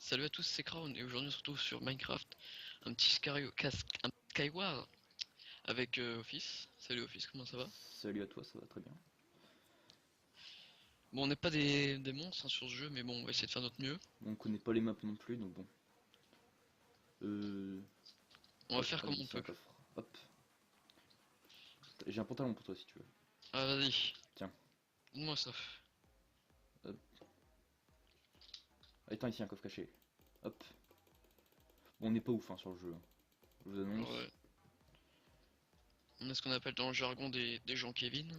Salut à tous, c'est Crown et aujourd'hui on se retrouve sur Minecraft, un Skyward avec Office. Salut Office, comment ça va? Salut à toi, ça va très bien. Bon, on n'est pas des monstres hein, sur ce jeu, mais bon, on va essayer de faire notre mieux. Bon, on connaît pas les maps non plus, donc bon. Euh... On va Hop, faire ah comme oui, on c'est un peut. coffre. Hop. J'ai un pantalon pour toi si tu veux. Ah, vas-y, Tiens. donne-moi ça. Hop. Ah, attends, ici un coffre caché. Hop. Bon, on n'est pas ouf hein, sur le jeu, hein. Je vous Alors, annonce. on a ce qu'on appelle dans le jargon des gens Kevin.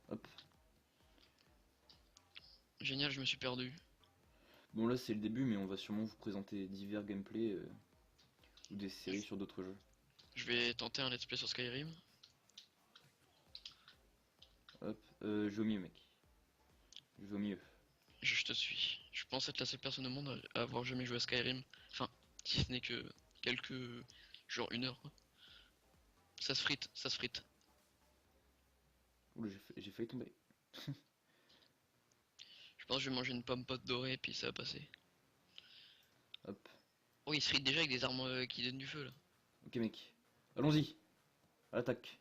Hop. Génial, je me suis perdu. Bon, là c'est le début, mais on va sûrement vous présenter divers gameplays ou des séries sur d'autres jeux. Je vais tenter un let's play sur Skyrim. Hop. Je vais au milieu, mec. Je vais au milieu. Je te suis. Je pense être la seule personne au monde à avoir jamais joué à Skyrim. Enfin, si ce n'est que quelques... genre une heure quoi. Ça se frite, ça se frite. Oula, j'ai failli tomber. Je pense que je vais manger une pomme pote dorée et puis ça va passer. Hop. Oh, il se frite déjà avec des armes qui donnent du feu là. Ok, mec. Allons-y. À l'attaque.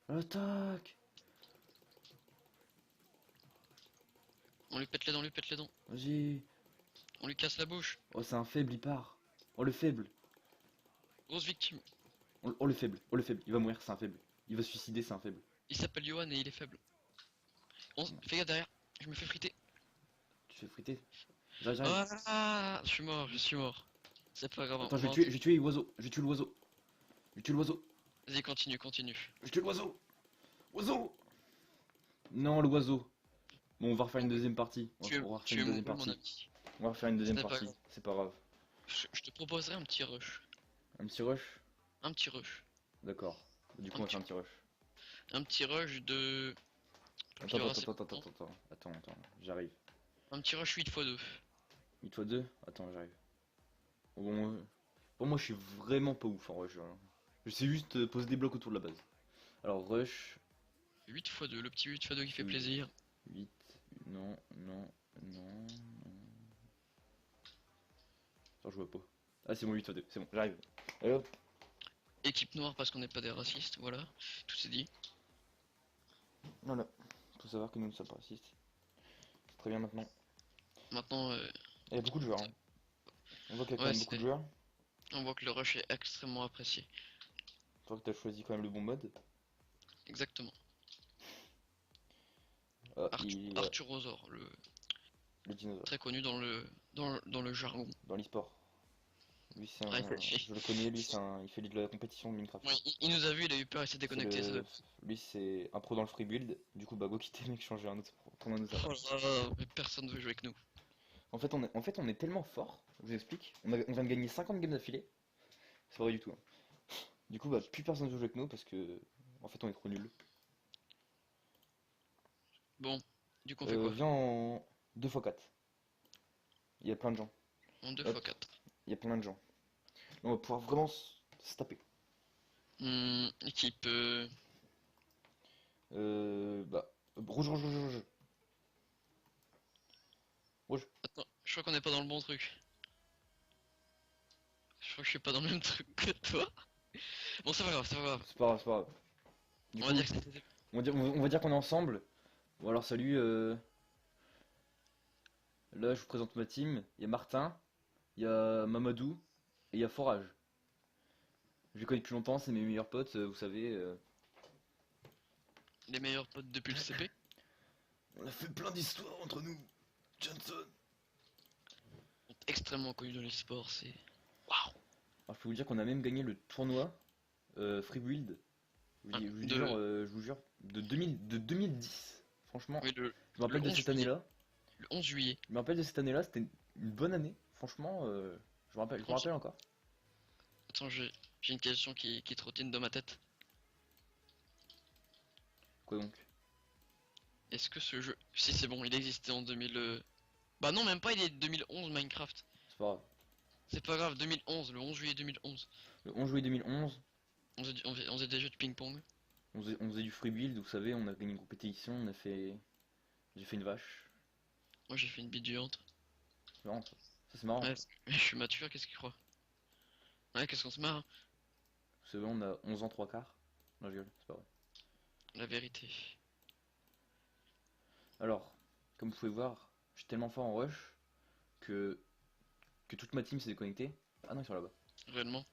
À l'attaque. On lui pète les dents, on lui pète les dents. Vas-y. On lui casse la bouche. Oh, c'est un faible, il part. Oh, le faible. Grosse victime. Oh, le faible. Oh, le faible. Il va mourir, c'est un faible. Il va se suicider, c'est un faible. Il s'appelle Johan et il est faible. Fais gaffe derrière. Je me fais friter. Tu te fais friter. J'arrive. Ah, je suis mort, je suis mort. C'est pas grave, Attends, on va... je vais tuer l'oiseau. Je tue l'oiseau. Je tue l'oiseau. Vas-y, continue, continue. Je tue l'oiseau. Oiseau. Non, l'oiseau. Bon, on va refaire une deuxième partie. On va refaire Tu es une deuxième mouru mon partie. ami. On va refaire une deuxième C'est pas partie. grave. C'est pas grave. Je te proposerai un petit rush. Un petit rush. Un petit rush. D'accord. Du coup, Un on va faire petit, un petit rush. un petit rush de... Qui Attends, dure attends, assez attends, attends, longtemps. attends, attends, attends. J'arrive. Un petit rush 8x2. 8 x 2. Attends, j'arrive. Bon, pour moi, je suis vraiment pas ouf en rush, hein. Je sais juste poser des blocs autour de la base. Alors, rush. 8x2, le petit 8x2 qui fait Oui. plaisir. 8. Non, non, non, non. Attends, je vois pas. Ah, c'est bon, 8 x 2. C'est bon, j'arrive. Allez hop. Équipe noire parce qu'on n'est pas des racistes, voilà. Tout est dit. Voilà. Faut savoir que nous ne sommes pas racistes. C'est très bien maintenant. Maintenant, Il y a beaucoup de joueurs, hein. On voit qu'il y a quand ouais, même beaucoup de joueurs. on voit que le rush est extrêmement apprécié. Je crois que t'as choisi quand même le bon mode. Exactement. Ah, il a Arthur Rosor, le dinosaure. très connu dans le jargon. Dans l'e-sport. Lui, c'est Ouais, un. Je le connais, lui, il fait de la compétition de Minecraft. ouais, il nous a vu, il a eu peur, il s'est C'est déconnecté. Ça le. Lui, c'est un pro dans le free build. Du coup, bah, go quitter, mec, changer un autre. Prendre un autre serveur. Oh là là, mais personne ne veut jouer avec nous. En fait, on est tellement fort. Je vous explique. On vient de gagner 50 games d'affilée. C'est pas vrai du tout, hein. Du coup, bah, plus personne ne joue avec nous parce que. En fait, on est trop nuls. Bon, du coup on fait quoi? Viens en 2 x 4. Il y a plein de gens. En deux Hop, fois quatre. il y a plein de gens. On va pouvoir vraiment se taper. Équipe... Bah. Rouge, rouge, rouge, rouge. Rouge. Attends, je crois qu'on n'est pas dans le bon truc. Je crois que je suis pas dans le même truc que toi. Bon, c'est pas grave, c'est pas grave. C'est pas grave, c'est pas grave. Du On va coup, dire que c'était... on va dire qu'on est ensemble. Bon alors salut, là je vous présente ma team. Il y a Martin, il y a Mamadou et il y a Forage. Je les connais depuis longtemps, c'est mes meilleurs potes, vous savez. les meilleurs potes depuis le CP. On a fait plein d'histoires entre nous, Johnson. Extrêmement connu dans l'e-sport, c'est... Waouh. Alors je peux vous dire qu'on a même gagné le tournoi Free Build. Je vous De... jure, de 2010. Franchement, Oui, je me le rappelle de 11 cette juillet. année-là. Le 11 juillet. Je me rappelle de cette année-là, c'était une bonne année. Franchement, je me rappelle encore. Attends, j'ai une question qui trottine dans ma tête. Quoi donc? Est-ce que ce jeu... Si c'est bon, il existait en 2000... Bah non, même pas, il est 2011 Minecraft. C'est pas grave. C'est pas grave, 2011, le 11 juillet 2011. Le 11 juillet 2011, On faisait des jeux de ping-pong. on faisait du free build, vous savez, on a gagné une compétition, j'ai fait une vache. Moi j'ai fait une bite géante. C'est marrant, ça. Ça, c'est marrant. Ouais, je suis mature, qu'est-ce qu'il croit? Ouais, qu'est-ce qu'on se marre, hein. C'est vrai, on a 11 ans 3 quarts. Non, je rigole, c'est pas vrai. La vérité. Alors, comme vous pouvez voir, je suis tellement fort en rush que, que toute ma team s'est déconnectée. Ah non, ils sont là-bas. Réellement.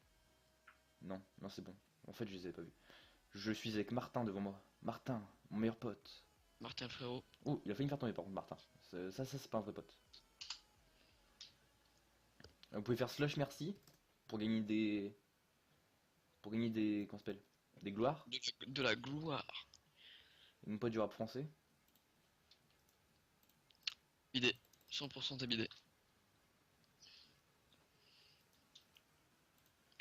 Non, non, c'est bon. En fait, je les avais pas vus. Je suis avec Martin devant moi. Martin, mon meilleur pote. Martin le frérot. Oh, il a failli me faire tomber par contre, Martin. Ça, c'est pas un vrai pote. Vous pouvez faire slash merci pour gagner des. Pour gagner des. Comment ça s'appelle? Des gloires. De la gloire. Mon pote du rap français. Bidé. 100% t'es bidé.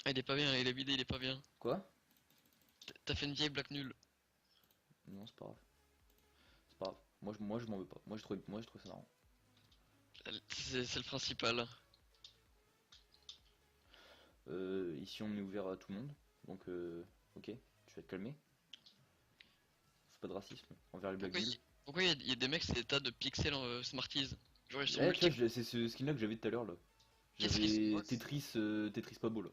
Ah, il est pas bien, il est bidé, il est pas bien. Quoi? T'as fait une vieille blague nulle. Non, c'est pas grave. C'est pas grave. Moi, je m'en veux pas. Moi, je trouve ça marrant. C'est le principal. Ici, on est ouvert à tout le monde. Donc, ok, tu vas te calmer. Fais pas de racisme envers les blagues Pourquoi nulles. il y a des mecs, c'est des tas de pixels en Smarties. Genre ils sont Eh, tu vois, multiples. c'est ce skin-là que j'avais tout à l'heure là. Qu'est-ce qui se J'avais passe? Tetris pas beau là.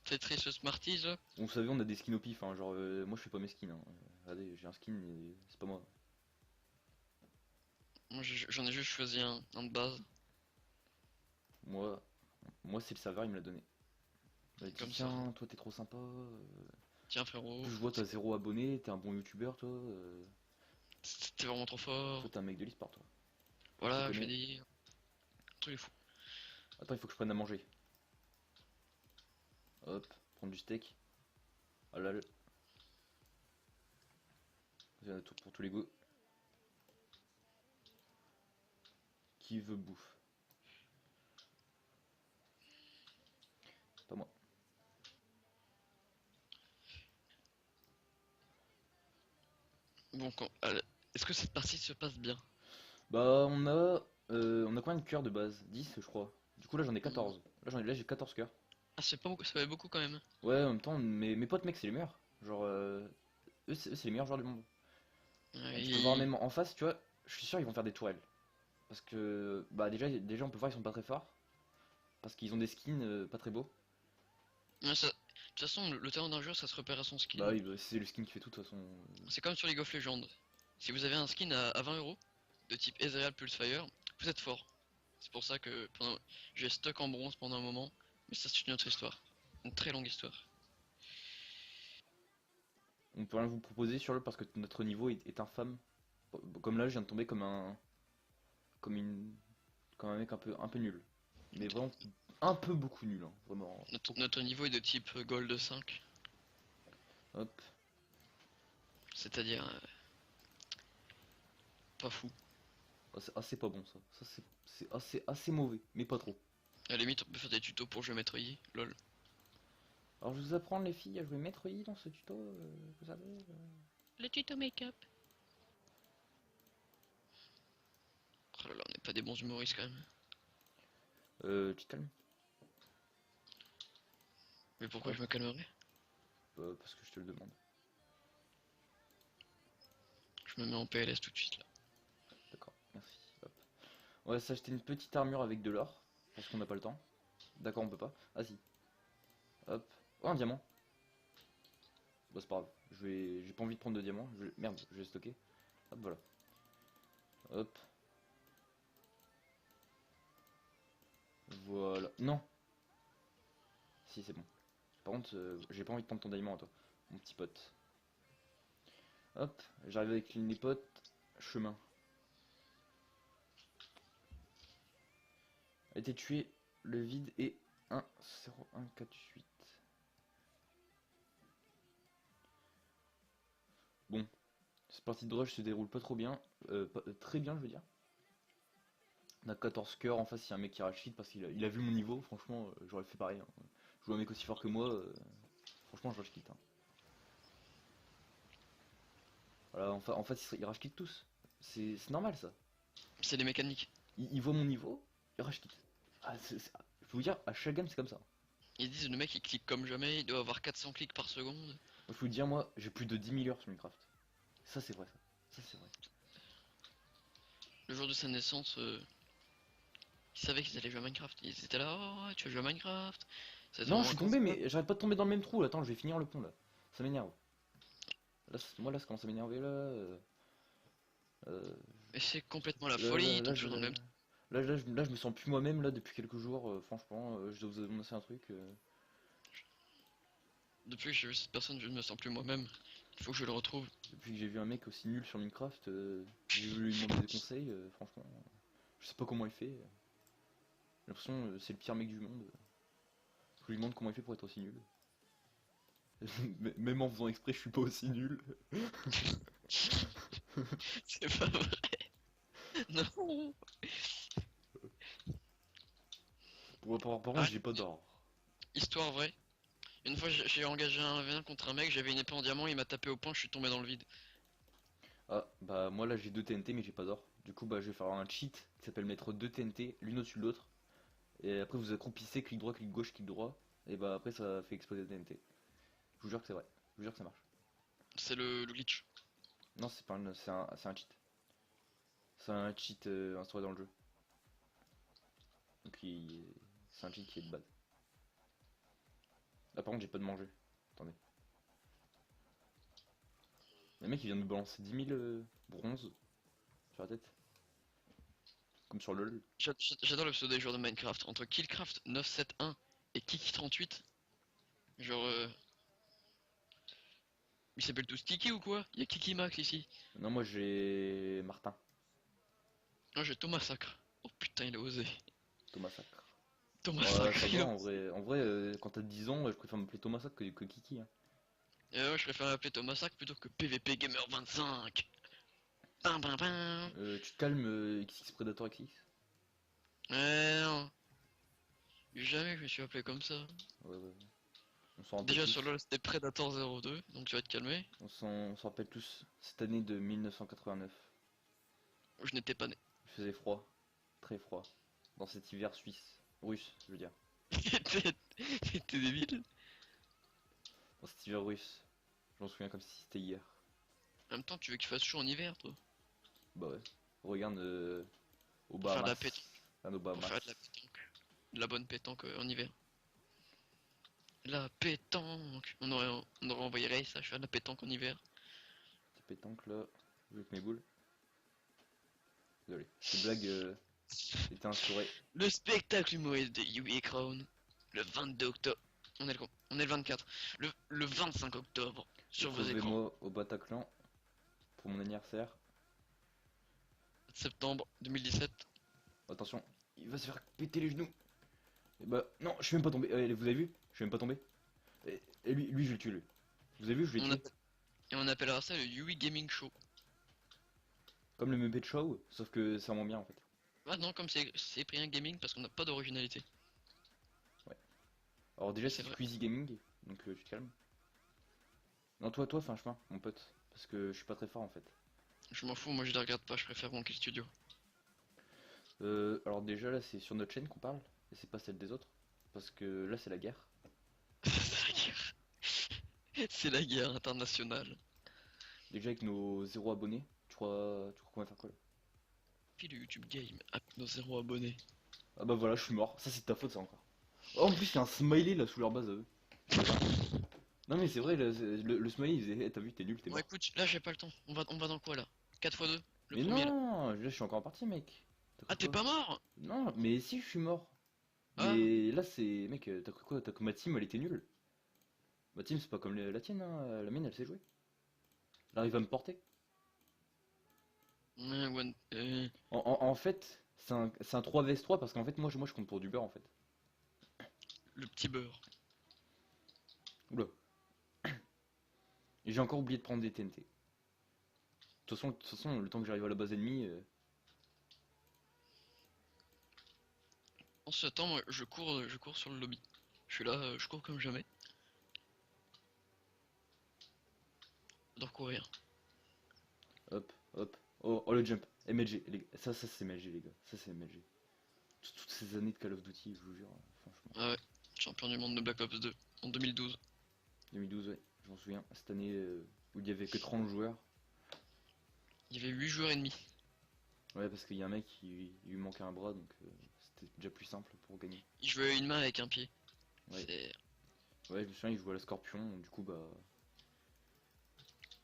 Tetris Smarties là. Vous savez, on a des skins au pif, hein, genre moi je fais pas mes skins. Hein. Regardez, j'ai un skin, mais c'est pas moi. Moi j'en ai juste choisi un de base. Moi, moi c'est le serveur, il me l'a donné. Il m'a dit Comme ça. tiens, toi t'es trop sympa. Tiens En frérot. plus je vois t'as 0 abonnés, t'es un bon youtubeur toi. T'es vraiment trop fort. Toi t'es un mec de l'e-sport toi. Je te Voilà, je vais connais. dire. Un truc de fou. Attends, il faut que je prenne à manger. Hop, prendre du steak. Ah là là. Il y en a tout pour tous les goûts. Qui veut bouffe? Pas moi. Bon, allez, est-ce que cette partie se passe bien? Bah on a combien de cœurs de base? 10 je crois. Du coup là j'en ai Hmm. 14. Là j'ai 14 cœurs. Ah, c'est pas beaucoup, ça fait beaucoup quand même. Ouais, en même temps, mes potes, mec, c'est les meilleurs. Genre, eux, c'est les meilleurs joueurs du monde. Ouais, Tu peux voir même en face, tu vois, je suis sûr ils vont faire des tourelles. Parce que, bah déjà on peut voir ils sont pas très forts. Parce qu'ils ont des skins pas très beaux. De toute façon, le talent d'un joueur, ça se repère à son Bah skin. oui, bah, c'est le skin qui fait tout de toute façon. C'est comme sur League of Legends. Si vous avez un skin à 20 euros, de type Ezreal Pulsefire, vous êtes fort. C'est pour ça que j'ai stock en bronze pendant un moment, mais ça c'est une autre histoire. Une très longue histoire. On peut rien vous proposer sur le parce que notre niveau est infâme. Comme là, je viens de tomber comme une, comme un mec un peu nul. Mais vraiment un peu beaucoup nul, hein, vraiment. Notre niveau est de type Gold 5, Hop. c'est-à-dire pas fou. Ah, c'est assez pas bon ça. Ça c'est assez mauvais, mais pas trop. À la limite, on peut faire des tutos pour jouer Maître Yi, lol. Alors je vais vous apprendre les filles à jouer Maître Yi dans ce tuto, vous savez. Le tuto make-up. Oh là là, on n'est pas des bons humoristes quand même. Tu te calmes? Mais pourquoi Hop, je me calmerais? parce que je te le demande. Je me mets en PLS tout de suite là. D'accord, merci. Hop. On va s'acheter une petite armure avec de l'or, parce qu'on n'a pas le temps. D'accord, on peut pas. Ah si. Hop. Oh, un diamant. Bah c'est pas grave. J'ai pas envie de prendre de diamants. Merde, je vais stocker. Hop, voilà. Hop. Voilà. Non. Si, c'est bon. Par contre, j'ai pas envie de prendre ton diamant à toi, mon petit pote. Hop, j'arrive avec les potes. Chemin. A été tué. Le vide est 1-0-1-4-8. Bon, cette partie de rush se déroule pas trop bien. Très bien, je veux dire. On a 14 cœurs en face, il y a un mec qui rage feed parce qu'il a vu mon niveau. Franchement, j'aurais fait pareil. Hein. Je vois un mec aussi fort que moi. Franchement, je rage quitte. Hein. Voilà, en fait, ils rage quittent tous. C'est normal ça. C'est des mécaniques. Ils voient mon niveau, ils rage quittent. Ah, je peux vous dire, à chaque game, c'est comme ça. Ils disent le mec il clique comme jamais, il doit avoir 400 clics par seconde. Moi, je peux vous dire, moi, j'ai plus de 10 000 heures sur Minecraft. Ça, c'est vrai, ça. Ça, c'est vrai. Le jour de sa naissance, Ils savaient qu'ils allaient jouer à Minecraft. Ils étaient là, oh, tu vas jouer à Minecraft. Ça va être Non, je vraiment suis tombé, incroyable. mais j'arrête pas de tomber dans le même trou. Là. Attends, je vais finir le pont là. Ça m'énerve. Là, moi là, ça commence à m'énerver là. Euh, Et c'est complètement la là, folie, là, ils là, tombent je, toujours dans le même. là, je me sens plus moi-même là depuis quelques jours. Franchement, je dois vous annoncer un truc. Depuis que j'ai vu cette personne, je ne me sens plus moi-même. Il faut que je le retrouve. Depuis que j'ai vu un mec aussi nul sur Minecraft, j'ai voulu lui demander des conseils. Franchement, je sais pas comment il fait. J'ai l'impression c'est le pire mec du monde. Je lui demande comment il fait pour être aussi nul. Même en faisant exprès, je suis pas aussi nul. C'est pas vrai. Non. Par contre, Ah, j'ai pas d'or. histoire vraie. Une fois, j'ai engagé un V1 contre un mec, j'avais une épée en diamant, il m'a tapé au poing, je suis tombé dans le vide. Ah, bah moi là j'ai 2 TNT mais j'ai pas d'or. Du coup, bah je vais faire un cheat qui s'appelle mettre 2 TNT l'une au-dessus de l'autre. Et après vous accroupissez, clic droit, clic gauche, clic droit. Et bah après ça fait exploser la TNT. Je vous jure que c'est vrai. Je vous jure que ça marche. C'est le glitch. Non, c'est pas c'est un cheat. C'est un cheat instauré dans le jeu. Donc c'est un cheat qui est de base. Là par contre j'ai pas de manger. Attendez. Le mec il vient de me balancer 10 000 bronzes sur la tête. Comme sur LoL. J'adore le pseudo des joueurs de Minecraft. Entre Killcraft 971 et Kiki38. Genre, ils s'appellent tous Kiki ou quoi? Il y a Kiki Max ici. Non, moi j'ai Martin. Moi j'ai Thomas Sacre. Oh putain, il a osé. Thomas Sacre. Thomas Ouais, Sacre, ça il va a en osé. vrai. En vrai, quand t'as 10 ans, je préfère m'appeler Thomas Sacre que Kiki. Hein. Ouais, je préfère l'appeler Thomas Sacre plutôt que PVP Gamer 25. Bam bam bam. Tu te calmes, XX Predator XX? Non. Jamais je me suis appelé comme ça. Ouais, ouais. On s'en rappelle Déjà sur tous. LoL c'était Predator 02, donc tu vas te calmer. On s'en rappelle tous. Cette année de 1989. Je n'étais pas né. Il faisait froid. Très froid. Dans cet hiver suisse. Russe, je veux dire. T'es débile. Dans cet hiver russe. Je m'en souviens comme si c'était hier. En même temps, tu veux qu'il fasse chaud en hiver, toi. Bah ouais. Regarde aux Pour faire de la Bahamas. pétanque. À nos Pour faire de Bahamas. la pétanque. De la bonne pétanque en hiver. La pétanque. On aurait envoyé Ray ça, je fais de la pétanque en hiver. Petit pétanque là. Je joue avec mes boules. Désolé. Cette blague était instaurée. Le spectacle humoriste de Yui et Crown. Le 22 octobre. On est le 24. Le 25 octobre. Sur vos écrans. Retrouvez-moi au Bataclan pour mon anniversaire. Septembre 2017. Attention, il va se faire péter les genoux. Et bah, non, je suis même pas tombé. Vous avez vu? Je suis même pas tombé. Et lui, je le tue, lui. Vous avez vu, je l'ai On tué. appelle- Et on appellera ça le Yui Gaming Show. Comme le Muppet Show, sauf que c'est moins bien en fait. Ah non, comme c'est pris un gaming parce qu'on n'a pas d'originalité. Ouais. Alors déjà, C'est c'est vrai. Squeezie Gaming, donc tu te calmes. Non, toi, fais un chemin, mon pote. Parce que je suis pas très fort en fait. Je m'en fous, moi je les regarde pas, je préfère mon Kill Studio. Alors déjà, là, c'est sur notre chaîne qu'on parle. Et c'est pas celle des autres. Parce que là, c'est la guerre. C'est la guerre. C'est la guerre internationale. Déjà, avec nos 0 abonnés, tu crois qu'on va faire quoi là? Puis le YouTube Game avec nos 0 abonnés. Ah bah voilà, je suis mort. Ça, c'est de ta faute, ça encore. Oh, en plus, il y a un smiley là sous leur base à eux. Non mais c'est vrai, le smiley il faisait «Eh, t'as vu, t'es nul, t'es Bon mort». écoute, là j'ai pas le temps. On va dans quoi là? 4 x 2. Le Mais premier là. non, là je suis encore en partie mec. T'as Ah cru t'es quoi? pas mort? Non, mais si je suis mort. Ah, Mais là c'est... Mec, t'as cru quoi? T'as cru ma team elle était nulle. Ma team c'est pas comme la tienne, hein. La mienne elle sait jouer. Elle arrive à me porter. En fait, c'est un 3 vs 3 parce qu'en fait moi je compte pour du beurre en fait. le petit beurre. Oula. Et j'ai encore oublié de prendre des TNT. De toute façon, le temps que j'arrive à la base ennemie... En ce temps, moi je cours sur le lobby. Je suis là, je cours comme jamais. J'adore courir. Hop, hop. Oh, le jump. MLG, les gars. Ça c'est MLG, les gars. Ça c'est MLG. Toutes ces années de Call of Duty, je vous jure, franchement. Ah ouais, champion du monde de Black Ops 2 en 2012. 2012, ouais, je m'en souviens. Cette année où il y avait que 30 joueurs. Il y avait 8 joueurs ennemis. Ouais, parce qu'il y a un mec qui il lui manquait un bras, donc c'était déjà plus simple pour gagner. Il jouait une main avec un pied. Ouais. C'est... Ouais, je me souviens, il jouait à la Scorpion, du coup, bah.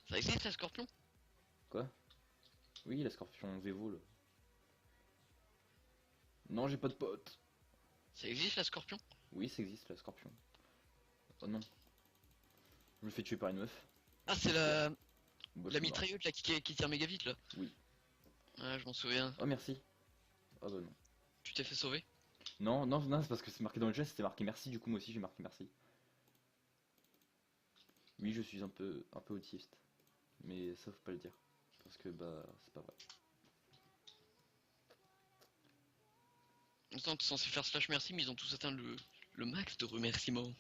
Ça existe la Scorpion? Quoi? Oui, la Scorpion Vevo, là. Non, j'ai pas de pote. Ça existe la Scorpion? Oui, ça existe, la Scorpion. Oh non. Je me fais tuer par une meuf. Ah, c'est la... Bah, je la suis mort. mitrailleuse là qui tire méga vite là. Oui. Ah, je m'en souviens. Oh, merci. Ah bah non. Tu t'es fait sauver? Non, non, non, c'est parce que c'est marqué dans le chat, c'était marqué merci, du coup, moi aussi, j'ai marqué merci. Oui, je suis un peu autiste. Mais ça, faut pas le dire. Parce que, bah, c'est pas vrai. Attends, t'es censé faire slash merci, mais ils ont tous atteint le max de remerciements.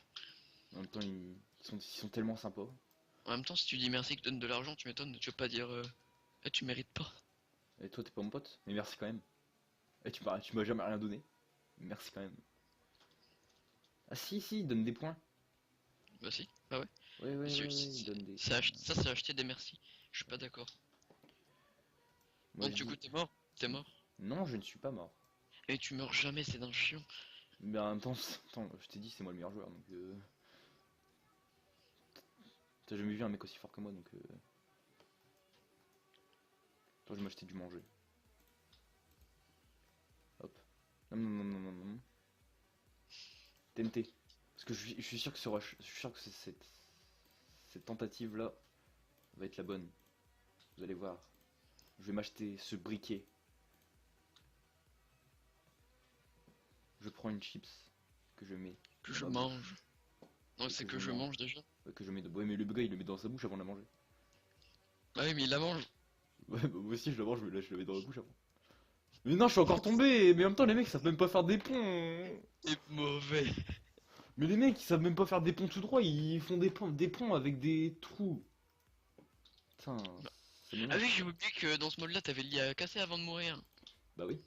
En même temps, ils sont tellement sympas. En même temps, si tu dis merci que tu donnes de l'argent, tu m'étonnes, tu vas pas dire eh, tu mérites pas. Et toi, t'es pas mon pote, mais merci quand même. Et tu m'as jamais rien donné. Merci quand même. Ah si, si, il donne des points. Bah si, bah ouais. Ouais, ouais, Si- ouais, si- il donne des... Ça, c'est acheter des merci. Je suis pas d'accord. Moi, Donc je du coup, dis... t'es mort. T'es mort. Non, je ne suis pas mort. Et tu meurs jamais, c'est d'un chiant. Mais en même temps, attends, je t'ai dit, c'est moi le meilleur joueur, donc... T'as jamais vu un mec aussi fort que moi, donc... Attends, je vais m'acheter du manger. Hop. Non, non, non, non, non, non. TNT. Parce que je suis sûr que ce rush, je suis sûr que cette tentative-là va être la bonne. Vous allez voir. Je vais m'acheter ce briquet. Je prends une chips que je mets Que dans je ma mange. Non, Et c'est que que je je mange. mange déjà. bouche. Que je mets ouais, mais le gars il le met dans sa bouche avant de la manger. Bah oui, mais il la mange. Ouais, bah, moi aussi je la mange, mais là je la mets dans la bouche avant. Mais non, je suis encore tombé. Mais en même temps, les mecs ils savent même pas faire des ponts. C'est mauvais. Mais les mecs ils savent même pas faire des ponts tout droit. Ils font des ponts avec des trous. Putain, c'est Ah m'énerve. oui, j'ai oublié que dans ce mode-là, t'avais le lit à casser avant de mourir. Bah oui.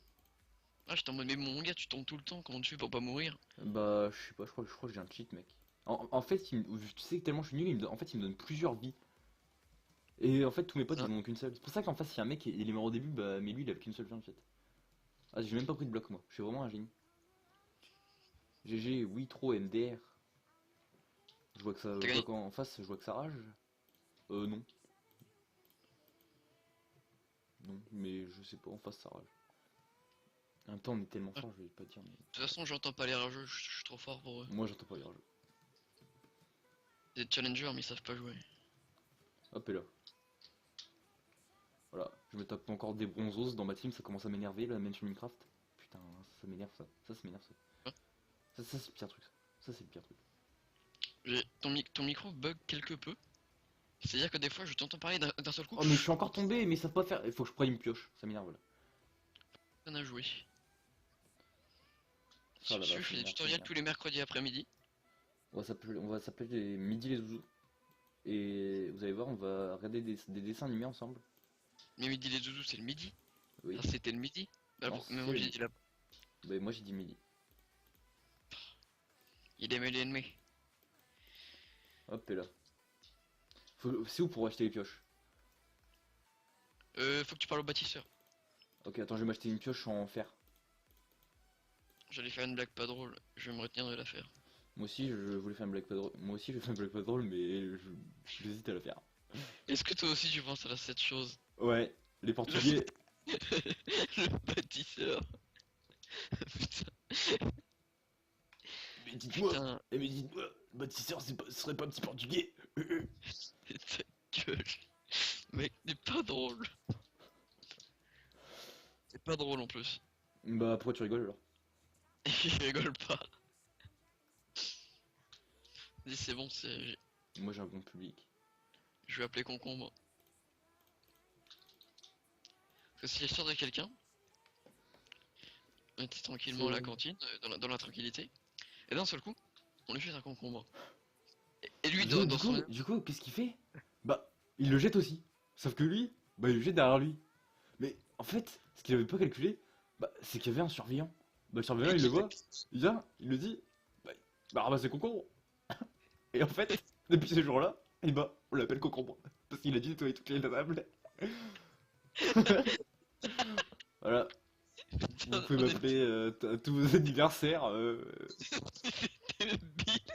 Ah, j'étais en mode, mais mon gars, tu tombes tout le temps, comment tu fais pour pas mourir? Bah je sais pas, je crois que j'ai un cheat, mec. En fait, tu sais que tellement je suis nul, en fait il me donne plusieurs vies. Et en fait tous mes potes Ah. ils en ont qu'une seule. C'est pour ça qu'en face il y a un mec, il est mort au début, bah mais lui il avait qu'une seule vie en fait. Ah, j'ai même pas pris de bloc moi, je suis vraiment un génie. GG, oui, trop MDR. Je vois que ça. T'as Je vois gagné? qu'en face, je vois que ça rage. Non. Non, mais je sais pas, en face ça rage. En même temps, on est tellement Ah. fort, je vais pas dire, mais. De toute façon, j'entends pas les rageux, je suis trop fort pour eux. Moi j'entends pas les rages. Des challengers, mais ils savent pas jouer. Hop, et là. Voilà, je me tape encore des bronzos dans ma team, ça commence à m'énerver, là, même sur Minecraft. Putain, ça m'énerve ça. Ça m'énerve ça. Hein. Ça c'est le pire truc. Ça c'est le pire truc. Ton micro bug quelque peu. C'est-à-dire que des fois, je t'entends parler d'un seul coup. Oh, mais je suis encore tombé, mais ça peut pas faire. Il faut que je prenne une pioche, ça m'énerve là. Rien à jouer. Ah là là, Je ça fais des m'énerve, ça tutoriels m'énerve. tous les mercredis après-midi. On va s'appeler les Midi les Zouzous. Et vous allez voir, on va regarder des dessins animés ensemble. Mais midi les zouzous, c'est le midi. Oui. Ah, c'était le midi. Bah, Non, bon, mais c'est moi le j'ai midi. dit là. Bah, moi j'ai dit midi. Il est mêlé ennemi. Hop, et là. C'est où pour acheter les pioches? Faut que tu parles au bâtisseur. Ok, attends, je vais m'acheter une pioche en fer. J'allais faire une blague pas drôle, je vais me retenir de la faire. Moi aussi, je voulais faire une blague pas drôle. Moi aussi, je vais faire une blague pas drôle, mais j'hésite à la faire. Est-ce que toi aussi tu penses à cette chose? Ouais, les Portugais. Le bâtisseur. Putain. Mais dites-moi, Putain, mais dites-moi, le bâtisseur, ce serait pas un petit Portugais? ta gueule. Mec, c'est pas drôle. C'est pas drôle en plus. Bah, pourquoi tu rigoles alors? Il rigole pas. Dis c'est bon, Moi, j'ai un bon public. je vais appeler Concombre. Parce que si je sors de quelqu'un, on était tranquillement à la cantine, dans la tranquillité, et d'un seul coup, on lui jette un concombre. Et lui, dans son... Du coup, qu'est-ce qu'il fait? Bah, il le jette aussi. Sauf que lui, bah, il le jette derrière lui. Mais en fait, ce qu'il avait pas calculé, bah, c'est qu'il y avait un surveillant. Bah, le surveillant, il le voit, il vient, il le dit, bah ramasse le concombre. Et en fait, depuis ce jour-là, et bah, on l'appelle concombre. Parce qu'il a dit nettoyer toutes les tables. Voilà. Vous Putain, pouvez on est m'appeler à tous vos anniversaires. débiles.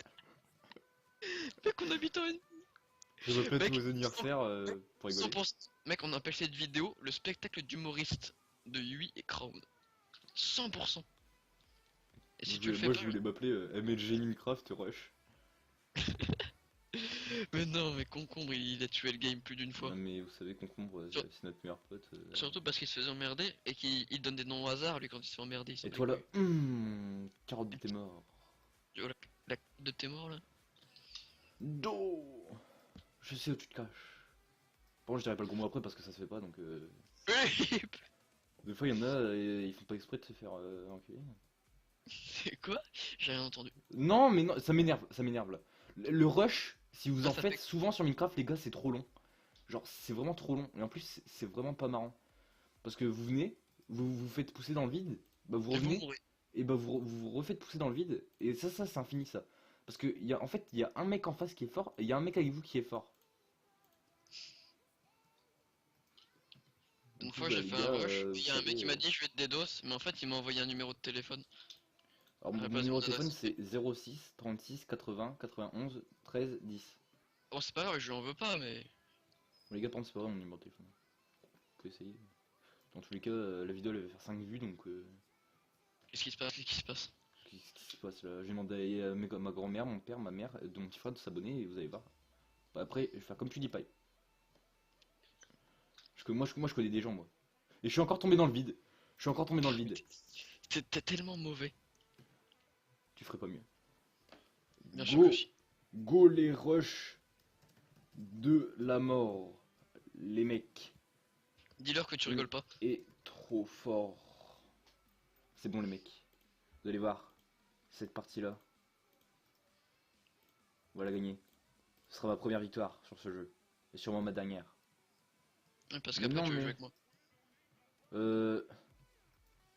Mec, on habite en une... Vous pouvez m'appeler à tous Mec, vos anniversaires pour rigoler. 100%. Mec, on appelle cette vidéo le spectacle d'humoriste de Yui et Crown. 100%. Et si tu le fais Moi pas, je voulais m'appeler MLG Minecraft Rush. mais non, mais Concombre, il a tué le game plus d'une fois. Non mais vous savez Concombre Sur- c'est notre meilleur pote. Surtout parce qu'il se faisait emmerder et qu'il donne des noms au hasard, lui, quand il se fait emmerder. Il s'en Et bat toi les là, couilles. carotte de tes morts. Tu vois la de tes morts là. Do. Je sais où tu te caches. Bon je dirais pas le gros mot après parce que ça se fait pas donc des fois il y en a ils font pas exprès de se faire enculer. C'est quoi? J'ai rien entendu. Non mais non ça m'énerve là. Le rush, si vous Ça, en ça faites fait... souvent sur Minecraft les gars c'est trop long. Genre c'est vraiment trop long et en plus c'est vraiment pas marrant. Parce que vous venez, vous vous faites pousser dans le vide, bah vous Et vous revenez mourrez. et bah vous refaites pousser dans le vide et ça c'est infini ça. Parce que en fait il y a un mec en face qui est fort et il y a un mec avec vous qui est fort. Du Une coup fois, bah j'ai les fait gars un rush, vous puis il y a un mec savez. qui m'a dit je vais te DDoS, mais en fait, il m'a envoyé un numéro de téléphone Alors à la mon place de numéro mon de téléphone adresse IP. c'est 06 36 80 91 13 10. Bon, c'est pas grave, je lui en veux pas, mais. Bon, les gars par contre c'est pas vrai mon numéro de téléphone. Vous pouvez essayer. Dans tous les cas la vidéo elle va faire 5 vues donc Qu'est-ce qui se passe? Qu'est-ce qui se passe? qu'est-ce qui se passe là? J'ai demandé à ma grand-mère, mon père, ma mère, de mon petit frère de s'abonner et vous allez voir. Bah, après je vais faire comme PewDiePie. Parce que moi je connais des gens moi. Et je suis encore tombé dans le vide. Je suis encore tombé dans le vide. T'es tellement mauvais. Tu ferais pas mieux. Bien sûr que Go, si. go les rushs de la mort. Les mecs. Dis-leur que tu On rigoles pas. est trop fort. C'est bon les mecs. Vous allez voir. Cette partie-là. On va la gagner. Ce sera ma première victoire sur ce jeu. Et sûrement ma dernière. Parce Mais qu'après, non tu veux jouer mais. avec moi. Euh.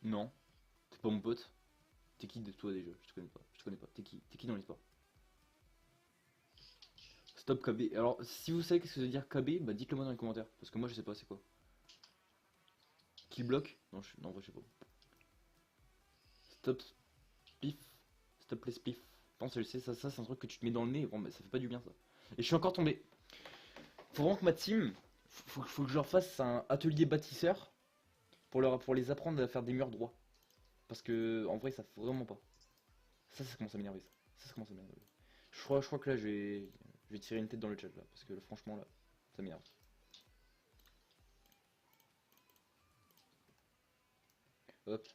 Non. T'es pas mon pote. T'es qui de toi déjà? Je te connais pas. Je te connais pas. T'es qui dans l'histoire? Stop KB. Alors, si vous savez qu'est-ce que ça veut dire KB, bah dites-le moi dans les commentaires. Parce que moi je sais pas c'est quoi. Kill block? Non, non, en vrai, je sais pas. Stop spiff. Stop les spiff. Pense, je sais, ça c'est un truc que tu te mets dans le nez. Bon, mais ça fait pas du bien ça. Et je suis encore tombé. Faut vraiment que ma team. Faut que je leur fasse un atelier bâtisseur. Pour les apprendre à faire des murs droits. Parce que en vrai, ça fait vraiment pas. Ça commence à m'énerver ça. Ça commence à m'énerver. Je crois que là, je vais tirer une tête dans le chat là. Parce que là, franchement, là, ça m'énerve. Hop.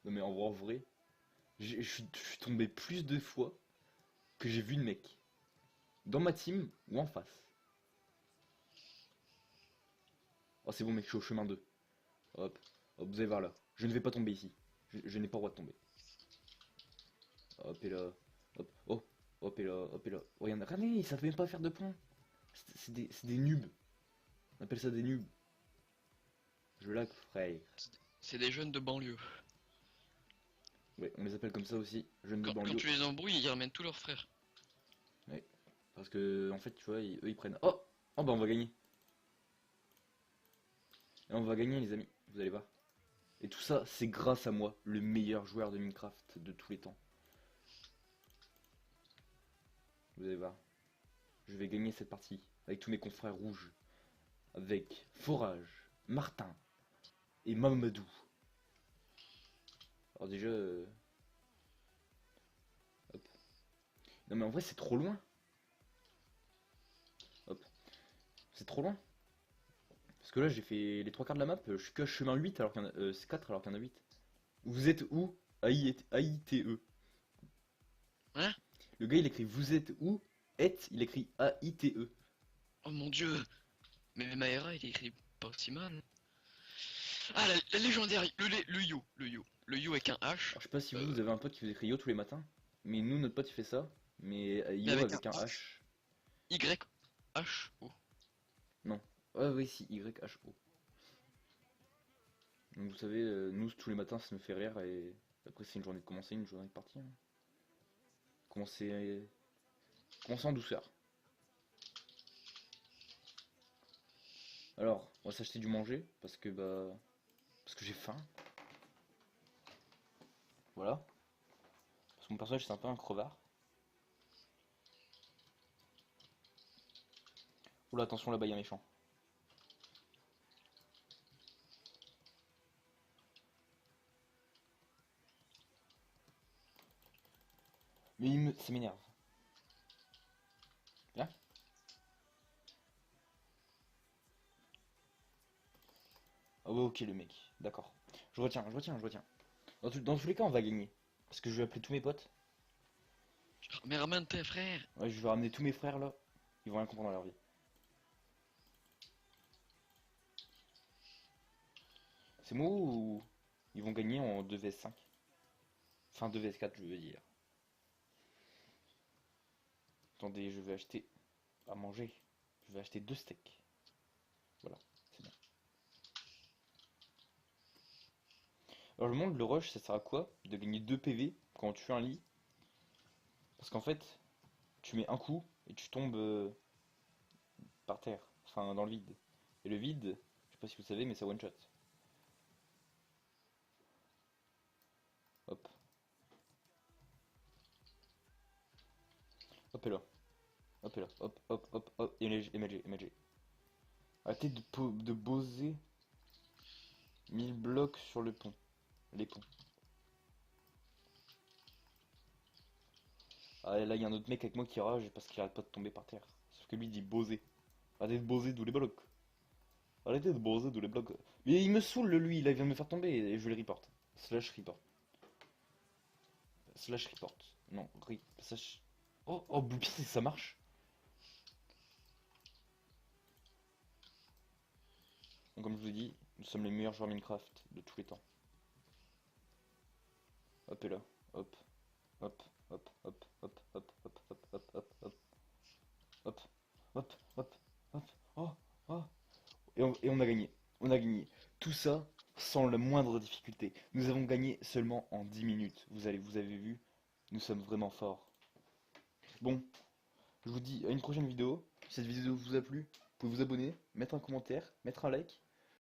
Non mais en vrai, je suis tombé plus de fois que j'ai vu de mecs. Dans ma team ou en face. Oh c'est bon mec, je suis au chemin 2. Hop, hop, vous allez voir là. Je ne vais pas tomber ici. Je n'ai pas le droit de tomber. Hop et là. Hop, oh, hop et là, hop et là. Oh, y'en a. Regardez, ils savent même pas faire de points. C'est des noobs. On appelle ça des noobs. Je lag frère. C'est des jeunes de banlieue. Ouais, on les appelle comme ça aussi. Jeunes de Quand banlieue. tu les embrouilles, ils ramènent tous leurs frères. Ouais. Parce que en fait, tu vois, eux ils prennent. Oh! Oh bah on va gagner. Et on va gagner les amis. Vous allez voir. Et tout ça, c'est grâce à moi, le meilleur joueur de Minecraft de tous les temps. Vous allez voir. Je vais gagner cette partie avec tous mes confrères rouges. Avec Forage, Martin et Mamadou. Alors déjà... hop. Non mais en vrai c'est trop loin. Hop. C'est trop loin. Parce que là j'ai fait les trois quarts de la map, je suis que à chemin 8 alors qu'il y en a... c'est 4 alors qu'il y en a 8. Vous êtes où? A-I-T-E. Hein? Le gars il écrit vous êtes où? Il écrit A-I-T-E. Oh mon dieu! Mais Maera, il écrit pas aussi mal. Ah, la légendaire, le yo, le yo avec un H, Alors, je sais pas si vous, euh, vous avez un pote qui vous écrit yo tous les matins, mais nous, notre pote il fait ça, mais mais yo avec un avec un H, H. Y-H-O. Non. Ouais, oui, si, Y-H-O. Donc vous savez, nous, tous les matins, ça nous fait rire, et après, c'est une journée de commencer, une journée de partir. Hein. Commencer en douceur. Alors, on va s'acheter du manger, parce que, bah, Parce que j'ai faim. Voilà. Parce que mon personnage c'est un peu un crevard. Oula, attention là-bas, il y a un méchant. Mais ça m'énerve. Viens. Ah ouais, ok le mec. D'accord. Je retiens, je retiens, je retiens. Dans tous les cas, on va gagner. Parce que je vais appeler tous mes potes. Mais ramène tes frères. Ouais, je vais ramener tous mes frères là. Ils vont rien comprendre à leur vie. C'est moi ou ils vont gagner en 2 vs 5? Enfin 2 vs 4 je veux dire. Attendez, je vais acheter à manger. Je vais acheter 2 steaks. Voilà, c'est bien. Alors le monde, le rush, ça sert à quoi? De gagner 2 PV quand tu fais un lit. Parce qu'en fait, tu mets un coup et tu tombes par terre. Enfin dans le vide. Et le vide, je sais pas si vous savez, mais ça one shot. Hop. Hop et là. Hop et là. Hop, hop, hop, hop. MLG, MLG. Arrêtez de poser 1000 blocs sur le pont. Les ponts. Ah, là, il y a un autre mec avec moi qui rage parce qu'il arrête pas de tomber par terre. Sauf que lui, il dit boser. Arrêtez de boser tous les blocs. Arrêtez de boser tous les blocs. Mais il me saoule, lui, là, il vient de me faire tomber et je vais le report. Slash report. Slash report. Non, slash... Oh, oh, putain, ça marche. Donc, comme je vous ai dit, nous sommes les meilleurs joueurs Minecraft de tous les temps. Hop et là. Hop. Hop. Hop. Hop. Hop. Hop. Hop. Hop. Hop. Hop. Hop. Hop. Hop. Hop. Hop. Oh. Oh. Et on a gagné. On a gagné. Tout ça sans la moindre difficulté. Nous avons gagné seulement en 10 minutes. Vous avez vu, nous sommes vraiment forts. Bon, je vous dis à une prochaine vidéo. Si cette vidéo vous a plu, vous pouvez vous abonner, mettre un commentaire, mettre un like.